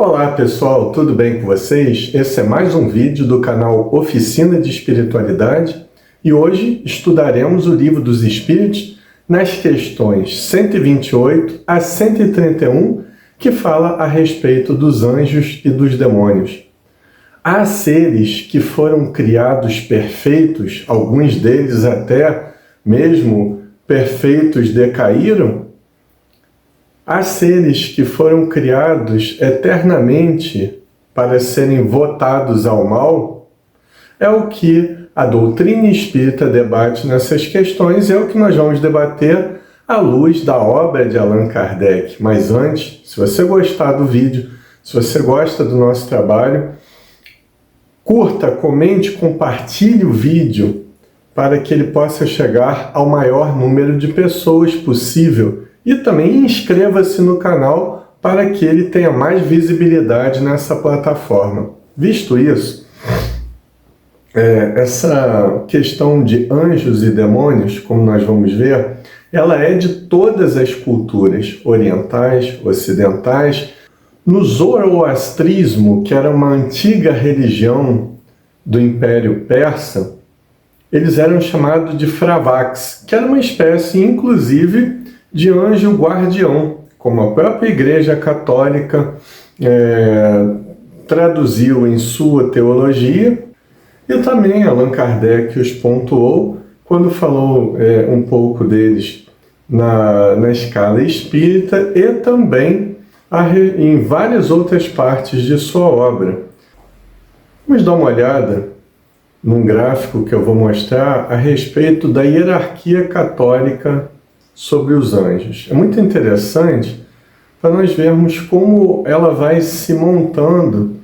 Olá pessoal, tudo bem com vocês? Esse é mais um vídeo do canal Oficina de Espiritualidade e hoje estudaremos o Livro dos Espíritos nas questões 128 a 131, que fala a respeito dos anjos e dos demônios. Há seres que foram criados perfeitos, alguns deles até mesmo perfeitos decaíram. Há seres que foram criados eternamente para serem votados ao mal. É o que a doutrina espírita debate nessas questões, é o que nós vamos debater à luz da obra de Allan Kardec. Mas antes, se você gostar do vídeo, se você gosta do nosso trabalho, curta, comente, compartilhe o vídeo para que ele possa chegar ao maior número de pessoas possível. E também inscreva-se no canal para que ele tenha mais visibilidade nessa plataforma. Visto isso, essa questão de anjos e demônios, como nós vamos ver, ela é de todas as culturas, orientais, ocidentais. No zoroastrismo, que era uma antiga religião do Império Persa, eles eram chamados de Fravaks, que era uma espécie, inclusive, de anjo guardião, como a própria Igreja Católica traduziu em sua teologia, e também Allan Kardec os pontuou quando falou um pouco deles na escala espírita e também em várias outras partes de sua obra. Vamos dar uma olhada num gráfico que eu vou mostrar a respeito da hierarquia católica sobre os anjos. É muito interessante para nós vermos como ela vai se montando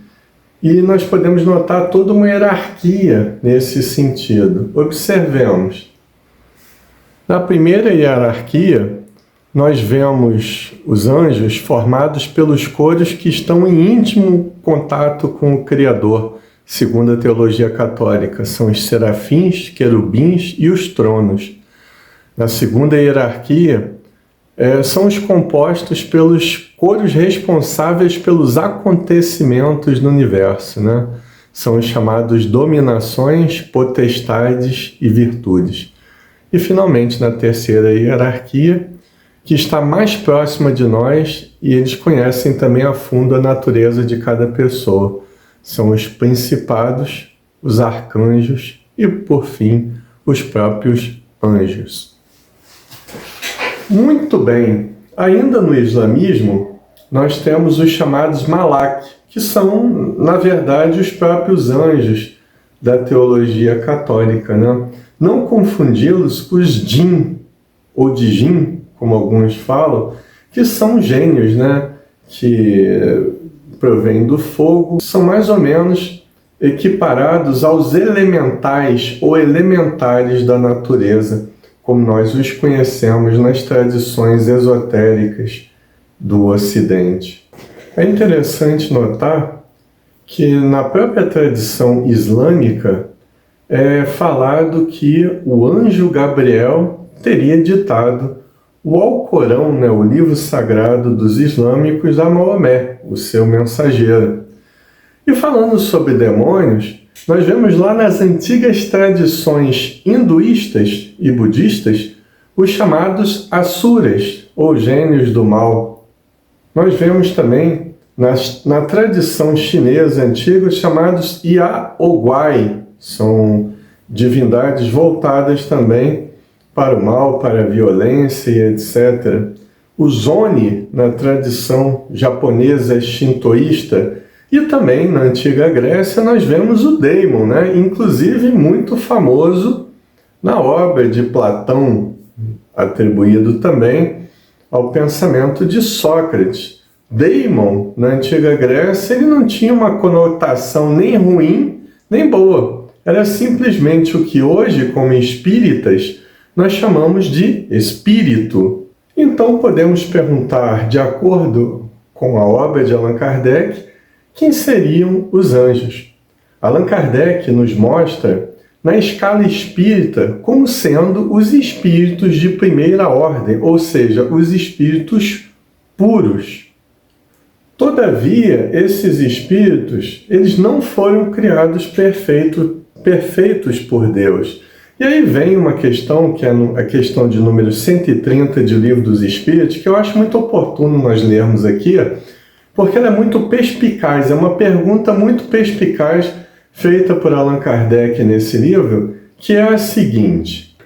e nós podemos notar toda uma hierarquia nesse sentido. Observemos. Na primeira hierarquia, nós vemos os anjos formados pelos coros que estão em íntimo contato com o Criador, segundo a teologia católica. São os serafins, querubins e os tronos. Na segunda hierarquia, são os compostos pelos coros responsáveis pelos acontecimentos no universo, né? São os chamados dominações, potestades e virtudes. E, finalmente, na terceira hierarquia, que está mais próxima de nós, e eles conhecem também a fundo a natureza de cada pessoa. São os principados, os arcanjos e, por fim, os próprios anjos. Muito bem, ainda no islamismo, nós temos os chamados malak, que são, na verdade, os próprios anjos da teologia católica, né? Não confundi-los com os jinn, ou de jinn, como alguns falam, que são gênios, né? Que provêm do fogo, são mais ou menos equiparados aos elementais ou elementares da natureza, como nós os conhecemos nas tradições esotéricas do Ocidente. É interessante notar que na própria tradição islâmica é falado que o anjo Gabriel teria ditado o Alcorão, né, o livro sagrado dos islâmicos, a Maomé, o seu mensageiro. E falando sobre demônios, nós vemos lá nas antigas tradições hinduístas e budistas os chamados asuras, ou gênios do mal. Nós vemos também na tradição chinesa antiga os chamados Yaoguai, são divindades voltadas também para o mal, para a violência e etc. Os Oni, na tradição japonesa shintoísta, e também na antiga Grécia nós vemos o Daimon, né? Inclusive muito famoso na obra de Platão, atribuído também ao pensamento de Sócrates. Daimon, na antiga Grécia, ele não tinha uma conotação nem ruim nem boa. Era simplesmente o que hoje, como espíritas, nós chamamos de espírito. Então podemos perguntar, de acordo com a obra de Allan Kardec, quem seriam os anjos? Allan Kardec nos mostra, na escala espírita, como sendo os espíritos de primeira ordem, ou seja, os espíritos puros. Todavia, esses espíritos, eles não foram criados perfeitos por Deus. E aí vem uma questão, que é a questão de número 130 de O Livro dos Espíritos, que eu acho muito oportuno nós lermos aqui, porque ela é muito perspicaz, é uma pergunta muito perspicaz feita por Allan Kardec nesse livro, que é a seguinte: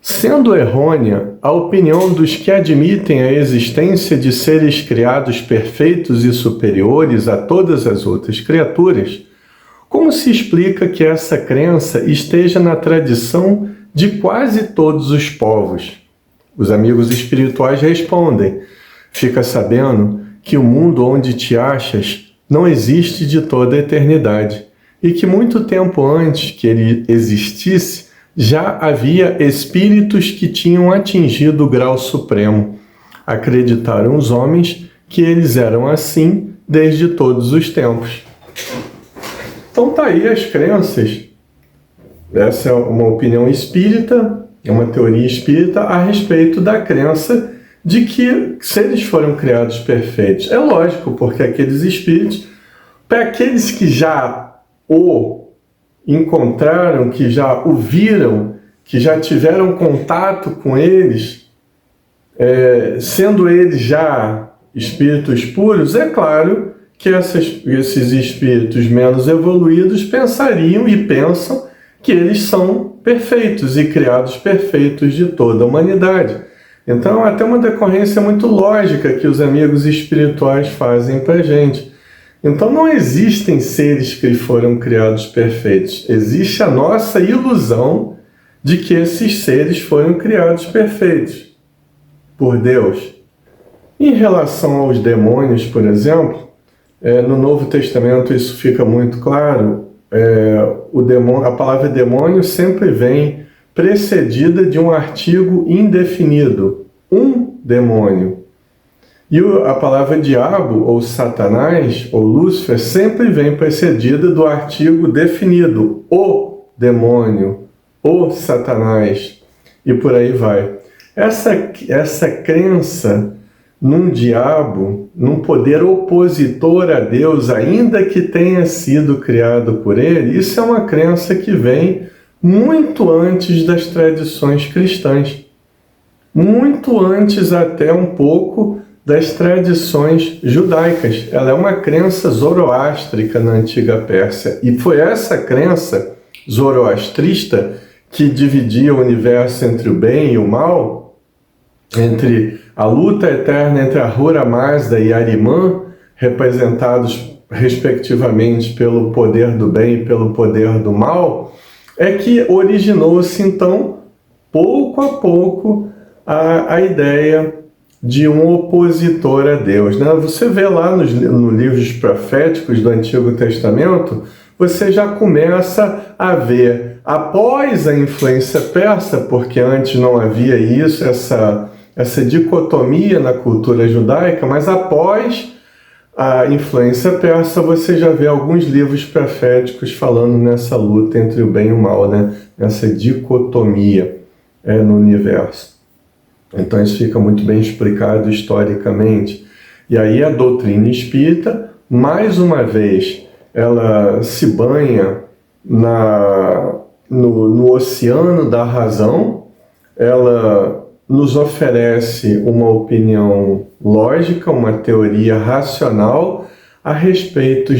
sendo errônea a opinião dos que admitem a existência de seres criados perfeitos e superiores a todas as outras criaturas, como se explica que essa crença esteja na tradição de quase todos os povos? Os amigos espirituais respondem: fica sabendo que o mundo onde te achas não existe de toda a eternidade, e que muito tempo antes que ele existisse, já havia espíritos que tinham atingido o grau supremo. Acreditaram os homens que eles eram assim desde todos os tempos. Então tá aí as crenças. Essa é uma opinião espírita, é uma teoria espírita a respeito da crença de que seres foram criados perfeitos. É lógico, porque aqueles espíritos, para aqueles que já o encontraram, que já o viram, que já tiveram contato com eles, sendo eles já espíritos puros, é claro que esses espíritos menos evoluídos pensariam e pensam que eles são perfeitos e criados perfeitos de toda a humanidade. Então, até uma decorrência muito lógica que os amigos espirituais fazem para a gente. Então, não existem seres que foram criados perfeitos. Existe a nossa ilusão de que esses seres foram criados perfeitos por Deus. Em relação aos demônios, por exemplo, no Novo Testamento isso fica muito claro. A palavra demônio sempre vem precedida de um artigo indefinido. Um demônio. E a palavra diabo, ou Satanás, ou Lúcifer, sempre vem precedida do artigo definido. O demônio, o Satanás, e por aí vai. Essa crença num diabo, num poder opositor a Deus, ainda que tenha sido criado por ele, isso é uma crença que vem muito antes das tradições cristãs. Muito antes até um pouco das tradições judaicas. Ela é uma crença zoroástrica na antiga Pérsia. E foi essa crença zoroastrista que dividia o universo entre o bem e o mal, entre a luta eterna entre Ahura Mazda e Ahriman, representados respectivamente pelo poder do bem e pelo poder do mal, é que originou-se então, pouco a pouco, a ideia de um opositor a Deus. Você vê lá nos livros proféticos do Antigo Testamento, você já começa a ver, após a influência persa, porque antes não havia isso, essa dicotomia na cultura judaica, mas após a influência persa, você já vê alguns livros proféticos falando nessa luta entre o bem e o mal, nessa dicotomia no universo. Então isso fica muito bem explicado historicamente. E aí a doutrina espírita, mais uma vez, ela se banha no oceano da razão, ela nos oferece uma opinião lógica, uma teoria racional a respeito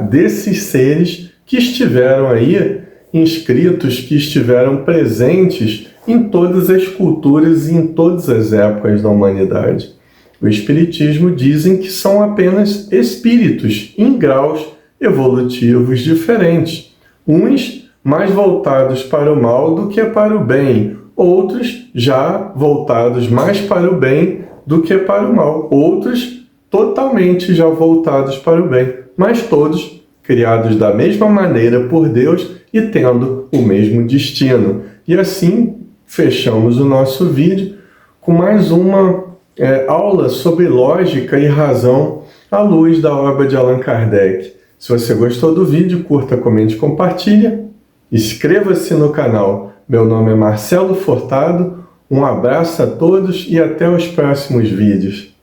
desses seres que estiveram aí inscritos, que estiveram presentes em todas as culturas e em todas as épocas da humanidade. O Espiritismo dizem que são apenas espíritos em graus evolutivos diferentes, uns mais voltados para o mal do que para o bem, outros já voltados mais para o bem do que para o mal, outros totalmente já voltados para o bem, mas todos criados da mesma maneira por Deus e tendo o mesmo destino. E assim fechamos o nosso vídeo com mais uma aula sobre lógica e razão à luz da obra de Allan Kardec. Se você gostou do vídeo, curta, comente e compartilha. Inscreva-se no canal. Meu nome é Marcelo Furtado. Um abraço a todos e até os próximos vídeos.